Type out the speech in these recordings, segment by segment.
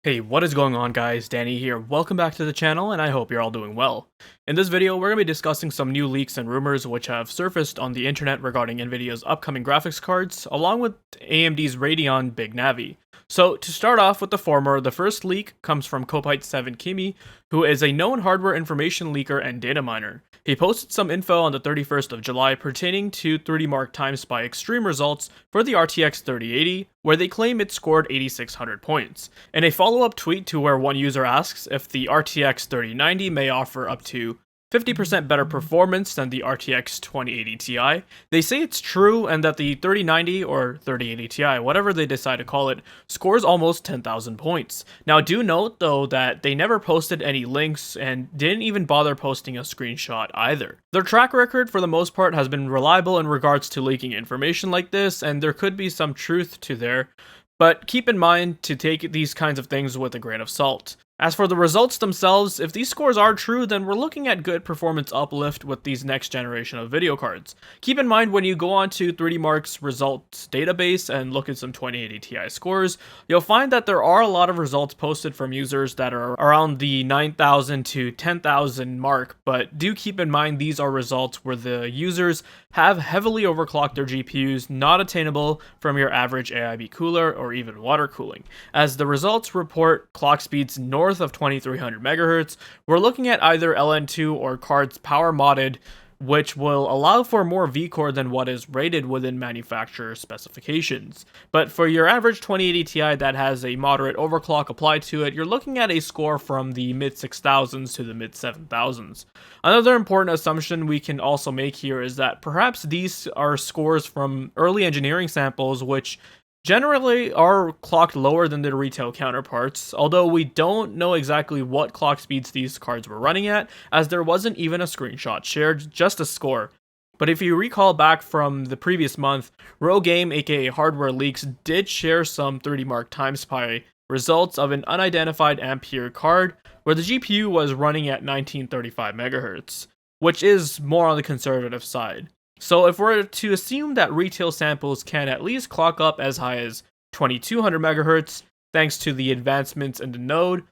Hey, what is going on guys? Danny here. Welcome back to the channel and I hope you're all doing well. In this video, we're going to be discussing some new leaks and rumors which have surfaced on the internet regarding Nvidia's upcoming graphics cards, along with AMD's Radeon BIG NAVI. So to start off with the former, the first leak comes from Kopite7 Kimi, who is a known hardware information leaker and data miner. He posted some info on the 31st of July pertaining to 3D Mark Time Spy Extreme results for the RTX 3080, where they claim it scored 8600 points. In a follow-up tweet to where one user asks if the RTX 3090 may offer up to 50% better performance than the RTX 2080 Ti, they say it's true and that the 3090 or 3080 Ti, whatever they decide to call it, scores almost 10,000 points. Now do note though that they never posted any links and didn't even bother posting a screenshot either. Their track record for the most part has been reliable in regards to leaking information like this, and there could be some truth to there, but keep in mind to take these kinds of things with a grain of salt. As for the results themselves, if these scores are true, then we're looking at good performance uplift with these next generation of video cards. Keep in mind when you go on to 3D Mark's results database and look at some 2080 Ti scores, you'll find that there are a lot of results posted from users that are around the 9,000 to 10,000 mark, but do keep in mind these are results where the users have heavily overclocked their GPUs, not attainable from your average AIB cooler or even water cooling. As the results report clock speeds north of 2300 MHz, we're looking at either LN2 or cards power modded, which will allow for more VCore than what is rated within manufacturer specifications. But for your average 2080 Ti that has a moderate overclock applied to it, you're looking at a score from the mid 6000s to the mid 7000s. Another important assumption we can also make here is that perhaps these are scores from early engineering samples which generally are clocked lower than their retail counterparts, although we don't know exactly what clock speeds these cards were running at, as there wasn't even a screenshot shared, just a score. But if you recall back from the previous month, Rogame aka Hardware Leaks did share some 3D Mark Time Spy results of an unidentified Ampere card, where the GPU was running at 1935 MHz, which is more on the conservative side. So if we're to assume that retail samples can at least clock up as high as 2200 MHz, thanks to the advancements in the node,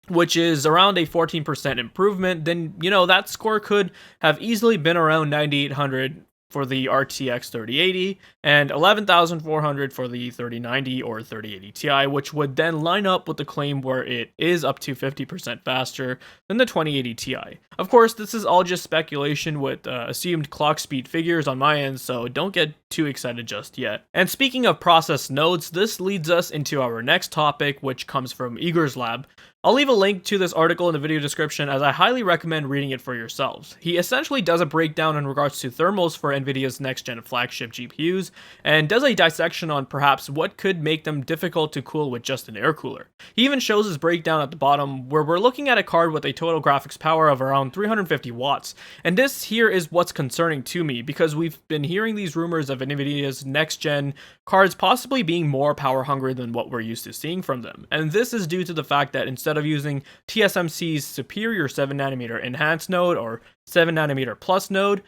which is around a 14% improvement, then, that score could have easily been around 9800 for the RTX 3080 and 11,400 for the 3090 or 3080 Ti, which would then line up with the claim where it is up to 50% faster than the 2080 Ti. Of course, this is all just speculation with assumed clock speed figures on my end, so don't get too excited just yet. And speaking of process nodes, this leads us into our next topic, which comes from Igor's lab. I'll leave a link to this article in the video description, as I highly recommend reading it for yourselves. He essentially does a breakdown in regards to thermals for Nvidia's next-gen flagship GPUs, and does a dissection on perhaps what could make them difficult to cool with just an air cooler. He even shows his breakdown at the bottom, where we're looking at a card with a total graphics power of around 350 watts. And this here is what's concerning to me, because we've been hearing these rumors of Nvidia's next-gen cards possibly being more power hungry than what we're used to seeing from them. And this is due to the fact that instead of using TSMC's superior 7nm enhanced node or 7nm plus node,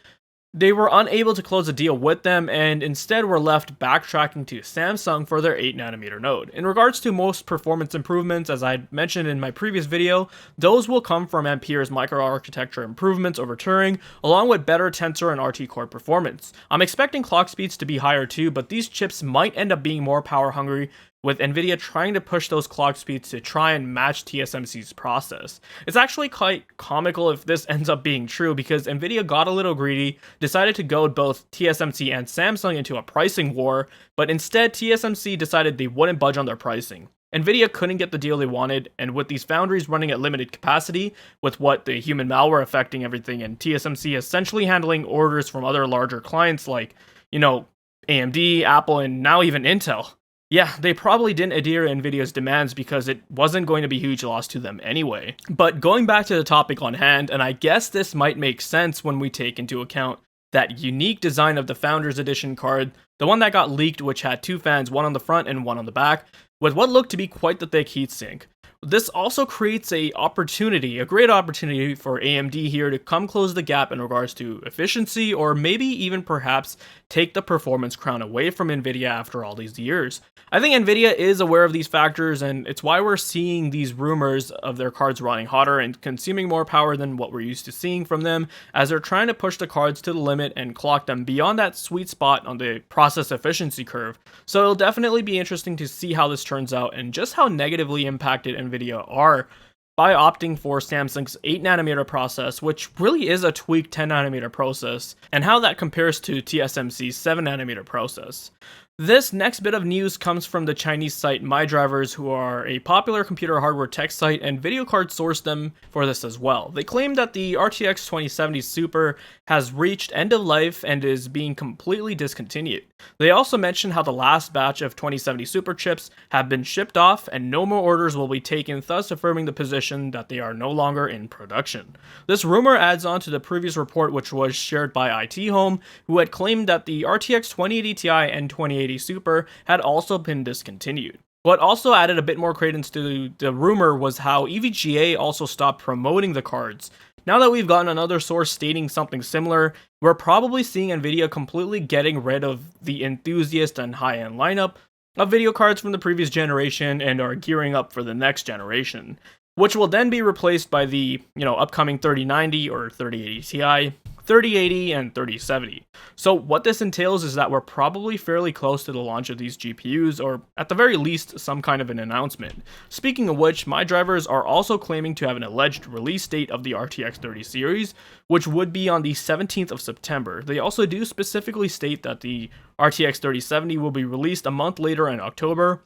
they were unable to close a deal with them and instead were left backtracking to Samsung for their 8nm node. In regards to most performance improvements, as I mentioned in my previous video, those will come from Ampere's microarchitecture improvements over Turing, along with better Tensor and RT core performance. I'm expecting clock speeds to be higher too, but these chips might end up being more power hungry, with Nvidia trying to push those clock speeds to try and match TSMC's process. It's actually quite comical if this ends up being true, because Nvidia got a little greedy, decided to goad both TSMC and Samsung into a pricing war, but instead TSMC decided they wouldn't budge on their pricing. Nvidia couldn't get the deal they wanted, and with these foundries running at limited capacity, with what the human malware affecting everything, and TSMC essentially handling orders from other larger clients like, AMD, Apple, and now even Intel. Yeah, they probably didn't adhere to Nvidia's demands because it wasn't going to be a huge loss to them anyway. But going back to the topic on hand, and I guess this might make sense when we take into account that unique design of the Founders Edition card, the one that got leaked, which had two fans, one on the front and one on the back, with what looked to be quite the thick heatsink. This also creates a great opportunity for AMD here to come close the gap in regards to efficiency, or maybe even perhaps take the performance crown away from Nvidia after all these years. I think Nvidia is aware of these factors, and it's why we're seeing these rumors of their cards running hotter and consuming more power than what we're used to seeing from them, as they're trying to push the cards to the limit and clock them beyond that sweet spot on the process efficiency curve. So it'll definitely be interesting to see how this turns out and just how negatively impacted Nvidia are by opting for Samsung's 8nm process, which really is a tweaked 10nm process, and how that compares to TSMC's 7nm process. This next bit of news comes from the Chinese site MyDrivers, who are a popular computer hardware tech site, and video card sourced them for this as well. They claim that the RTX 2070 Super has reached end of life and is being completely discontinued. They also mention how the last batch of 2070 Super chips have been shipped off and no more orders will be taken, thus affirming the position that they are no longer in production. This rumor adds on to the previous report, which was shared by IT Home, who had claimed that the RTX 2080 Ti and 2080 Super had also been discontinued. What also added a bit more credence to the rumor was how EVGA also stopped promoting the cards. Now that we've gotten another source stating something similar, we're probably seeing Nvidia completely getting rid of the enthusiast and high-end lineup of video cards from the previous generation and are gearing up for the next generation, which will then be replaced by the upcoming 3090 or 3080 Ti, 3080 and 3070. So what this entails is that we're probably fairly close to the launch of these GPUs, or at the very least some kind of an announcement. Speaking of which, MyDrivers are also claiming to have an alleged release date of the RTX 30 series, which would be on the 17th of September. They also do specifically state that the RTX 3070 will be released a month later in October,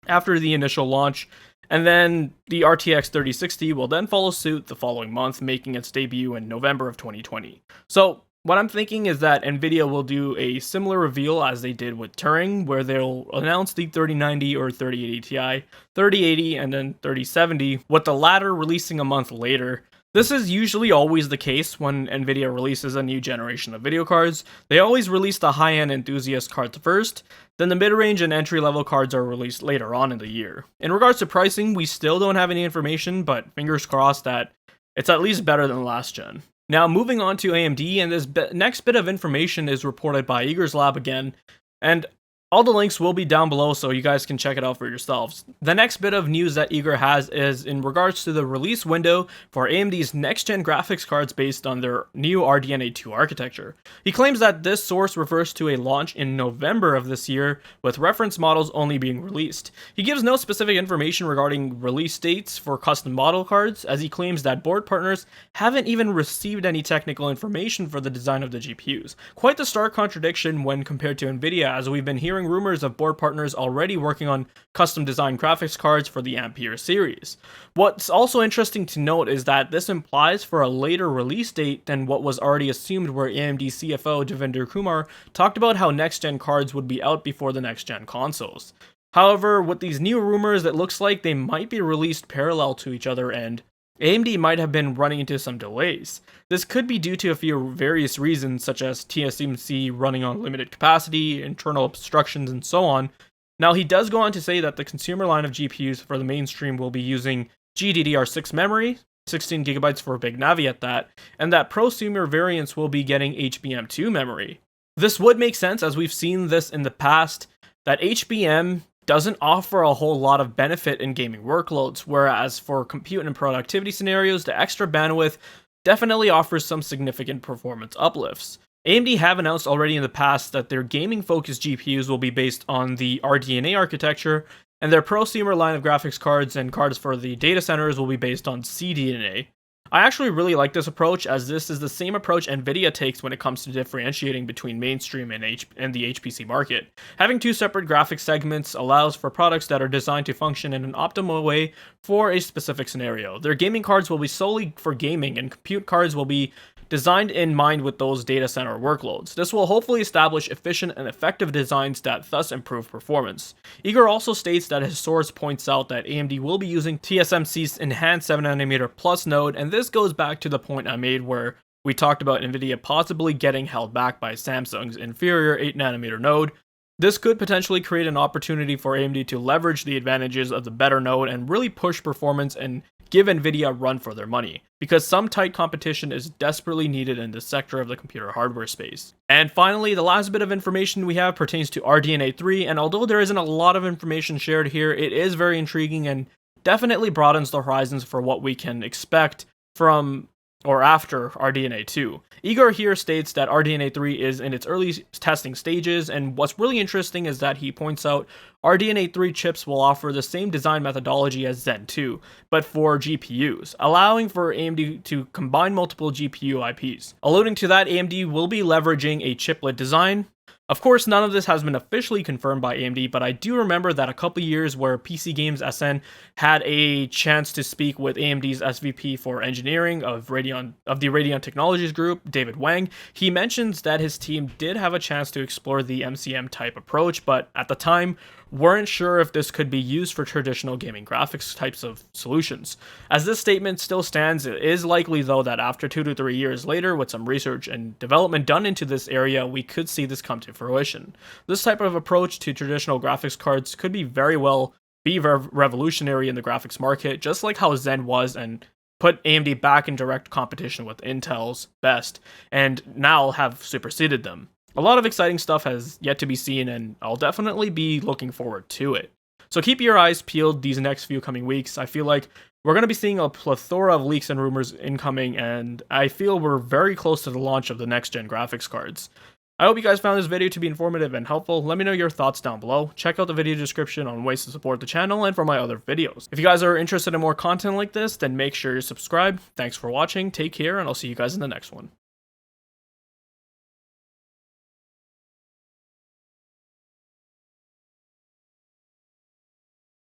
after the initial launch, and then the RTX 3060 will then follow suit the following month, making its debut in November of 2020. So what I'm thinking is that Nvidia will do a similar reveal as they did with Turing, where they'll announce the 3090 or 3080 Ti, 3080, and then 3070, with the latter releasing a month later. This is usually always the case when Nvidia releases a new generation of video cards. They always release the high-end enthusiast cards first, then the mid-range and entry-level cards are released later on in the year. In regards to pricing, we still don't have any information, but fingers crossed that it's at least better than last gen. Now moving on to AMD, and this next bit of information is reported by Eager's Lab again, and all the links will be down below so you guys can check it out for yourselves. The next bit of news that Eager has is in regards to the release window for AMD's next-gen graphics cards based on their new RDNA2 architecture. He claims that this source refers to a launch in November of this year, with reference models only being released. He gives no specific information regarding release dates for custom model cards, as he claims that board partners haven't even received any technical information for the design of the GPUs. Quite the stark contradiction when compared to Nvidia, as we've been hearing rumors of board partners already working on custom designed graphics cards for the Ampere series. What's also interesting to note is that this implies for a later release date than what was already assumed, where AMD CFO Devinder Kumar talked about how next-gen cards would be out before the next-gen consoles. However, with these new rumors, it looks like they might be released parallel to each other, and AMD might have been running into some delays. This could be due to a few various reasons, such as TSMC running on limited capacity, internal obstructions, and so on. Now, he does go on to say that the consumer line of GPUs for the mainstream will be using GDDR6 memory, 16GB for BIG NAVI at that, and that prosumer variants will be getting HBM2 memory. This would make sense, as we've seen this in the past, that HBM doesn't offer a whole lot of benefit in gaming workloads, whereas for compute and productivity scenarios, the extra bandwidth definitely offers some significant performance uplifts. AMD have announced already in the past that their gaming-focused GPUs will be based on the RDNA architecture, and their prosumer line of graphics cards and cards for the data centers will be based on CDNA. I actually really like this approach, as this is the same approach Nvidia takes when it comes to differentiating between mainstream and the HPC market. Having two separate graphics segments allows for products that are designed to function in an optimal way for a specific scenario. Their gaming cards will be solely for gaming, and compute cards will be designed in mind with those data center workloads. This will hopefully establish efficient and effective designs that thus improve performance. Eager also states that his source points out that AMD will be using TSMC's enhanced 7nm plus node, and this goes back to the point I made where we talked about Nvidia possibly getting held back by Samsung's inferior 8nm node, This could potentially create an opportunity for AMD to leverage the advantages of the better node and really push performance and give Nvidia a run for their money, because some tight competition is desperately needed in this sector of the computer hardware space. And finally, the last bit of information we have pertains to RDNA3, and although there isn't a lot of information shared here, it is very intriguing and definitely broadens the horizons for what we can expect from or after RDNA2. Igor here states that RDNA3 is in its early testing stages, and what's really interesting is that he points out RDNA3 chips will offer the same design methodology as Zen 2, but for GPUs, allowing for AMD to combine multiple GPU IPs. Alluding to that, AMD will be leveraging a chiplet design. Of course, none of this has been officially confirmed by AMD, but I do remember that a couple years where PC Games SN had a chance to speak with AMD's SVP for engineering of the Radeon Technologies Group, David Wang. He mentions that his team did have a chance to explore the MCM type approach, but at the time, weren't sure if this could be used for traditional gaming graphics types of solutions. As this statement still stands, it is likely though that after 2 to 3 years later, with some research and development done into this area, we could see this come to fruition. This type of approach to traditional graphics cards could be very well revolutionary in the graphics market, just like how Zen was, and put AMD back in direct competition with Intel's best, and now have superseded them. A lot of exciting stuff has yet to be seen, and I'll definitely be looking forward to it. So keep your eyes peeled these next few coming weeks. I feel like we're going to be seeing a plethora of leaks and rumors incoming, and I feel we're very close to the launch of the next-gen graphics cards. I hope you guys found this video to be informative and helpful. Let me know your thoughts down below. Check out the video description on ways to support the channel and for my other videos. If you guys are interested in more content like this, then make sure you subscribe. Thanks for watching, take care, and I'll see you guys in the next one.